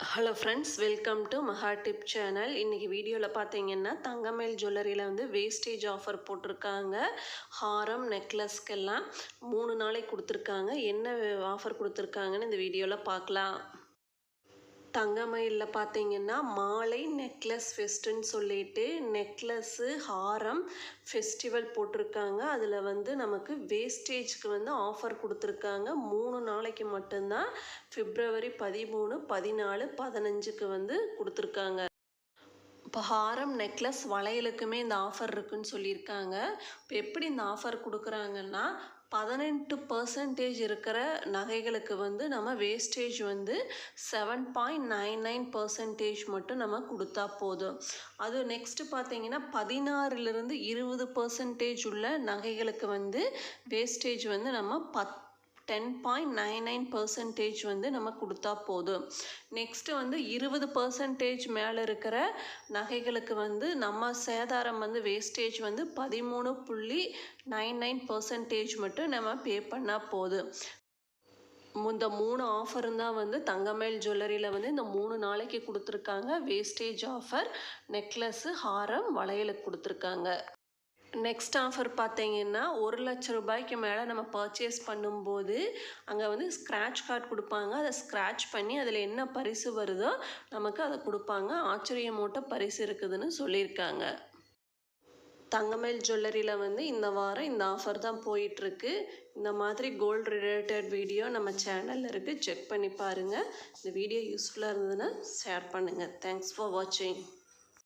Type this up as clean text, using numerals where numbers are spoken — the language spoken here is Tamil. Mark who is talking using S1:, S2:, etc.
S1: Hello friends, welcome to Maha tip channel. இன்றைக்கி வீடியோவில் பார்த்தீங்கன்னா தங்கமயில் ஜுவல்லரியில் வந்து வேஸ்டேஜ் ஆஃபர் போட்டிருக்காங்க. ஹாரம் நெக்லஸ்க்கெல்லாம் 3 நாளைக்கு கொடுத்துருக்காங்க. என்ன ஆஃபர் கொடுத்துருக்காங்கன்னு இந்த வீடியோவில் பார்க்கலாம். தங்கமயிலில் பார்த்தீங்கன்னா மாலை நெக்லஸ் ஃபெஸ்ட்டுன்னு சொல்லிட்டு நெக்லஸ்ஸு ஹாரம் ஃபெஸ்டிவல் போட்டிருக்காங்க. அதில் வந்து நமக்கு வேஸ்டேஜ்க்கு வந்து ஆஃபர் கொடுத்துருக்காங்க. 3 நாளைக்கு மட்டும்தான். February 13, 14, 15க்கு வந்து கொடுத்துருக்காங்க. இப்போ ஹாரம் நெக்லஸ் வளையலுக்குமே இந்த ஆஃபர் இருக்குன்னு சொல்லியிருக்காங்க. இப்போ எப்படி இந்த ஆஃபர் கொடுக்குறாங்கன்னா 18% இருக்கிற நகைகளுக்கு வந்து நம்ம வேஸ்டேஜ் வந்து 7.99% மட்டும் நம்ம கொடுத்தா போதும். அது நெக்ஸ்ட்டு பார்த்தீங்கன்னா 16லிருந்து 20% உள்ள நகைகளுக்கு வந்து வேஸ்டேஜ் வந்து நம்ம 10.99% வந்து நம்ம கொடுத்தா போதும். நெக்ஸ்ட்டு வந்து 20% மேலே இருக்கிற நகைகளுக்கு வந்து நம்ம சேதாரம் வந்து வேஸ்டேஜ் வந்து 13.99% மட்டும் நம்ம பே பண்ணால் போதும். இந்த 3 ஆஃபரும் தான் வந்து தங்கமயில் ஜுவல்லரியில் வந்து இந்த 3 நாளைக்கு கொடுத்துருக்காங்க. வேஸ்டேஜ் ஆஃபர் நெக்லஸ்ஸு ஹாரம் வளையலுக்கு கொடுத்துருக்காங்க. நெக்ஸ்ட் ஆஃபர் பார்த்தீங்கன்னா 1,00,000 ரூபாய்க்கு மேலே நம்ம பர்ச்சேஸ் பண்ணும்போது அங்கே வந்து ஸ்க்ராட்ச் கார்டு கொடுப்பாங்க. அதை ஸ்க்ராட்ச் பண்ணி அதில் என்ன பரிசு வருதோ நமக்கு அதை கொடுப்பாங்க. ஆச்சரியமூட்ட பரிசு இருக்குதுன்னு சொல்லியிருக்காங்க. தங்கமயில் ஜுவல்லரியில் வந்து இந்த வாரம் இந்த ஆஃபர் தான் போயிட்டுருக்கு. இந்த மாதிரி கோல்டு ரிலேட்டட் வீடியோ நம்ம சேனலில் இருக்குது, செக் பண்ணி பாருங்கள். இந்த வீடியோ யூஸ்ஃபுல்லாக இருந்ததுன்னா ஷேர் பண்ணுங்கள். தேங்க்ஸ் ஃபார் வாட்சிங்.